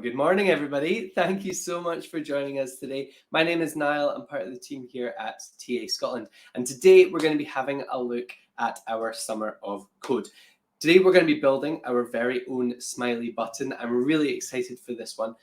Good morning, everybody. Thank you so much for joining us today. My name is Niall. I'm part of the team here at TA Scotland. And today we're going to be having a look at our Summer of Code. Today we're going to be building our very own Smiley button. I'm really excited for this one.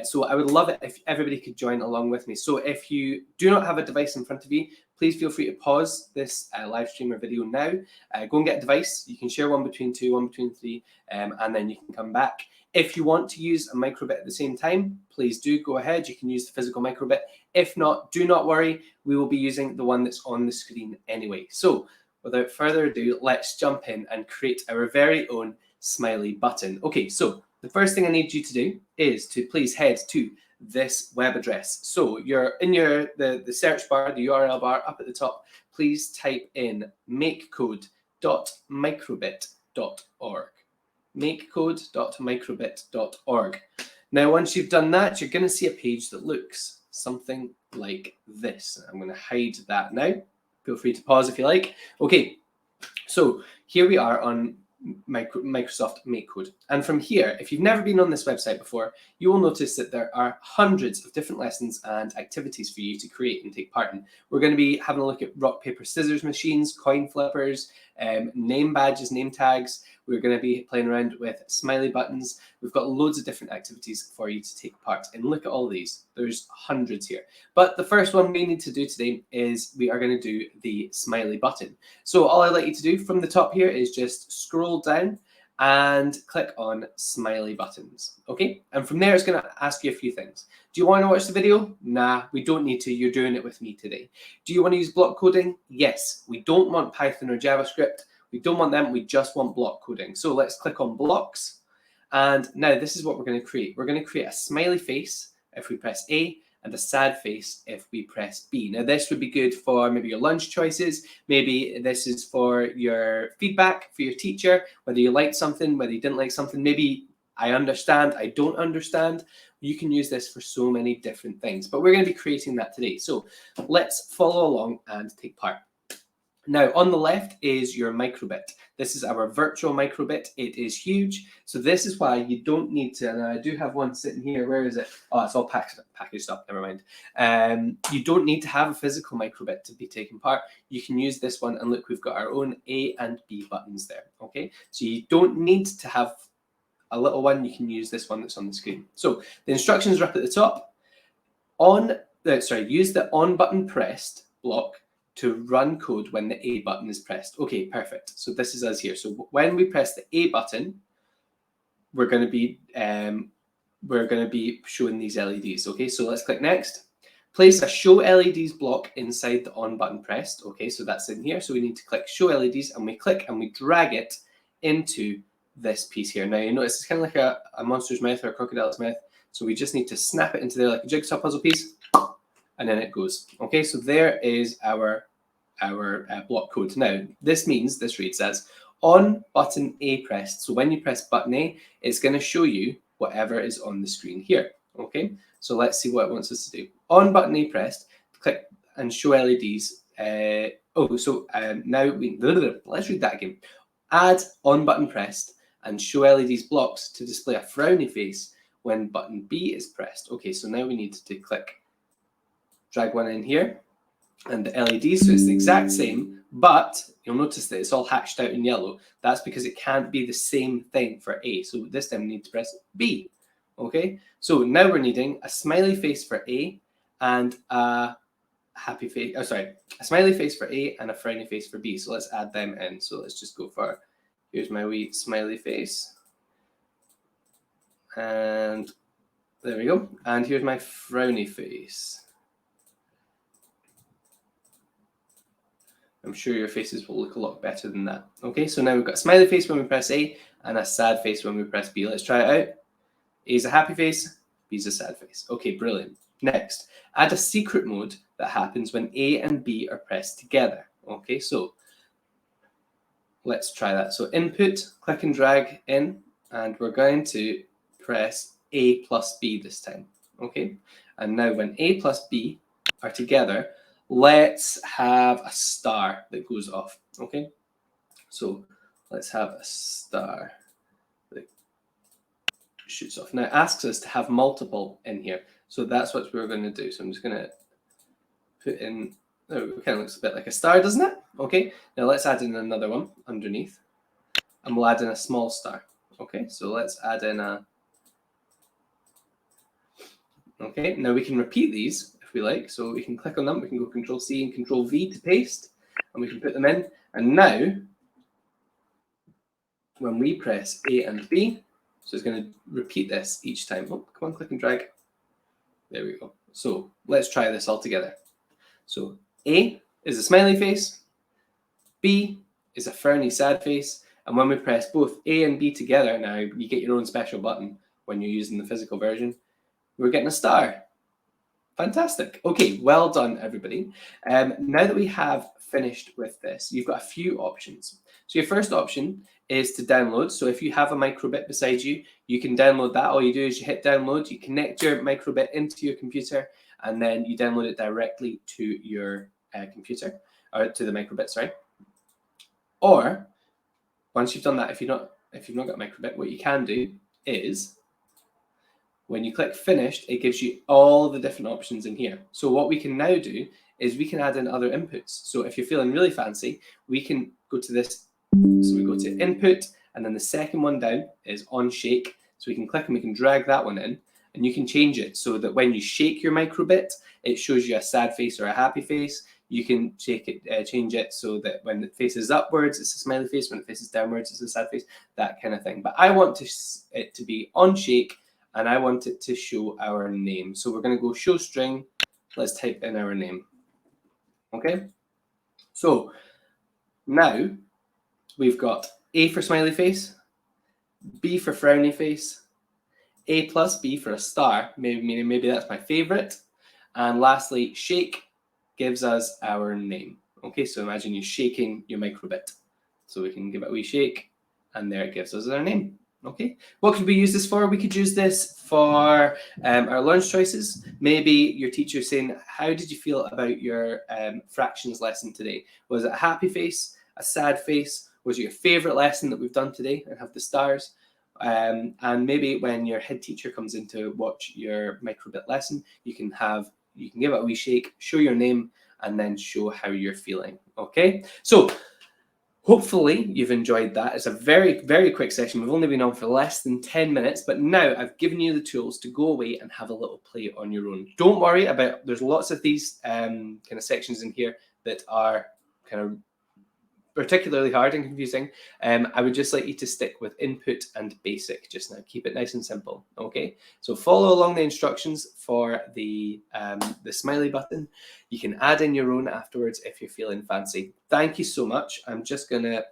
So I would love it if everybody could join along with me. So if you do not have a device in front of you, please feel free to pause this live stream or video now. Go and get a device. You can share one between two, one between three, and then you can come back. If you want to use a microbit at the same time, please do go ahead. You can use the physical microbit. If not, do not worry. We will be using the one that's on the screen anyway. So without further ado, let's jump in and create our very own Smiley button. Okay, so the first thing I need you to do is to please head to this web address. So you're in the search bar, the URL bar up at the top. Please type in makecode.microbit.org. makecode.microbit.org. Now, once you've done that, you're going to see a page that looks something like this. I'm going to hide that now. Feel free to pause if you like. Okay, so here we are on Microsoft MakeCode. And from here, if you've never been on this website before, you will notice that there are hundreds of different lessons and activities for you to create and take part in. We're going to be having a look at rock, paper, scissors machines, coin flippers, name badges, name tags. We're going to be playing around with smiley buttons. We've got loads of different activities for you to take part in. Look at all these. There's hundreds here. But the first one we need to do today is we are going to do the smiley button. So all I'd like you to do from the top here is just scroll down and click on smiley buttons. Okay? And from there, it's going to ask you a few things. Do you want to watch the video? Nah, we don't need to. You're doing it with me today. Do you want to use block coding? Yes. We don't want Python or JavaScript. We don't want them. We just want block coding. So let's click on blocks. And now this is what we're going to create. We're going to create a smiley face if we press A and a sad face if we press B. Now this would be good for maybe your lunch choices. Maybe this is for your feedback for your teacher, whether you liked something, whether you didn't like something. Maybe I understand, I don't understand. You can use this for so many different things, but we're going to be creating that today. So let's follow along and take part. Now, on the left is your microbit. This is our virtual microbit. It is huge. So this is why you don't need to, and I do have one sitting here. Where is it? Oh, it's all packaged up. Never mind. You don't need to have a physical microbit to be taking part. You can use this one. And look, we've got our own A and B buttons there. Okay, so you don't need to have a little one. You can use this one that's on the screen. So the instructions are up at the top. Use the on button pressed block to run code when the A button is pressed. Okay, perfect. So this is us here. So when we press the A button, we're going to be showing these LEDs. Okay, so let's click next. Place a show LEDs block inside the on button pressed. Okay, so that's in here. So we need to click show LEDs, and we click and we drag it into this piece here. Now you notice it's kind of like a monster's mouth or a crocodile's mouth. So we just need to snap it into there like a jigsaw puzzle piece, and then it goes. Okay, so there is our block code. Now, this reads as on button A pressed. So when you press button A, it's going to show you whatever is on the screen here. Okay, so let's see what it wants us to do. On button A pressed, click and show LEDs. Now let's read that again. Add on button pressed and show LEDs blocks to display a frowny face when button B is pressed. Okay, so now we need to click, drag one in here, and the LEDs, so it's the exact same, but you'll notice that it's all hatched out in yellow. That's because it can't be the same thing for A. So this time we need to press B. Okay, so now we're needing a smiley face for A and a happy face, a smiley face for A and a frowny face for B. So let's add them in. So let's just go for, here's my wee smiley face. And there we go. And here's my frowny face. I'm sure your faces will look a lot better than that. Okay, so now we've got a smiley face when we press A and a sad face when we press B. Let's try it out. A is a happy face, B is a sad face. Okay, brilliant. Next, add a secret mode that happens when A and B are pressed together. Okay, so let's try that. So input, click and drag in, and we're going to press A plus B this time. Okay, and now when A plus B are together, let's have a star that goes off. Okay, so let's have a star that shoots off. Now it asks us to have multiple in here, so that's what we're going to do. So I'm just going to put in, oh, it kind of looks a bit like a star, doesn't it? Okay, now let's add in another one underneath, and we'll add in a small star. Okay, so let's add in a, okay, now we can repeat these if we like. So we can click on them, we can go Control C and Control V to paste, and we can put them in. And now, when we press A and B, so it's going to repeat this each time. Oh, come on, click and drag. There we go. So let's try this all together. So A is a smiley face, B is a frowny sad face, and when we press both A and B together, now you get your own special button when you're using the physical version, we're getting a star. Fantastic. Okay, well done, everybody. Now that we have finished with this, you've got a few options. So your first option is to download. So if you have a microbit beside you, you can download that. All you do is you hit download, you connect your microbit into your computer, and then you download it directly to your computer, or to the microbit, sorry. Or once you've done that, if you've not got a microbit, what you can do is, when you click finished, it gives you all the different options in here. So what we can now do is we can add in other inputs. So if you're feeling really fancy, we can go to this. So we go to input, and then the second one down is on shake. So we can click and we can drag that one in, and you can change it so that when you shake your microbit, it shows you a sad face or a happy face. You can change it so that when it faces upwards, it's a smiley face. When it faces downwards, it's a sad face, that kind of thing. But I want it to be on shake, and I want it to show our name. So we're going to go show string. Let's type in our name. Okay. So now we've got A for smiley face, B for frowny face, A plus B for a star, maybe that's my favorite. And lastly, shake gives us our name. Okay, so imagine you're shaking your microbit. So we can give it a wee shake, and there it gives us our name. Okay, what could we use this for? We could use this for our learn choices. Maybe your teacher's saying, how did you feel about your fractions lesson today? Was it a happy face, a sad face? Was it your favorite lesson that we've done today and have the stars? And maybe when your head teacher comes in to watch your microbit lesson, you can give it a wee shake, show your name, and then show how you're feeling. Okay, so hopefully you've enjoyed that. It's a very, very quick session. We've only been on for less than 10 minutes, but now I've given you the tools to go away and have a little play on your own. Don't worry about, there's lots of these kind of sections in here that are kind of particularly hard and confusing. I would just like you to stick with input and basic just now. Keep it nice and simple. Okay, so follow along the instructions for the smiley button. You can add in your own afterwards if you're feeling fancy. Thank you so much. I'm just gonna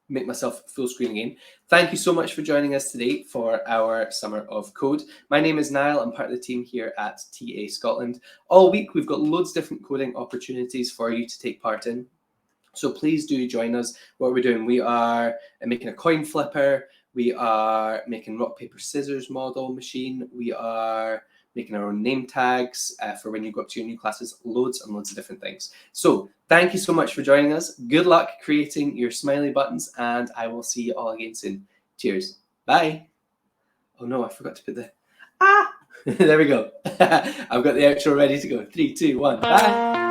make myself full screen again. Thank you so much for joining us today for our Summer of Code. My name is Niall. I'm part of the team here at TA Scotland. All week we've got loads of different coding opportunities for you to take part in. So please do join us. What we're doing, we are making a coin flipper. We are making rock, paper, scissors model machine. We are making our own name tags for when you go up to your new classes, loads and loads of different things. So thank you so much for joining us. Good luck creating your smiley buttons, and I will see you all again soon. Cheers. Bye. Oh no, I forgot to put the, there we go. I've got the outro ready to go. 3, 2, 1, bye.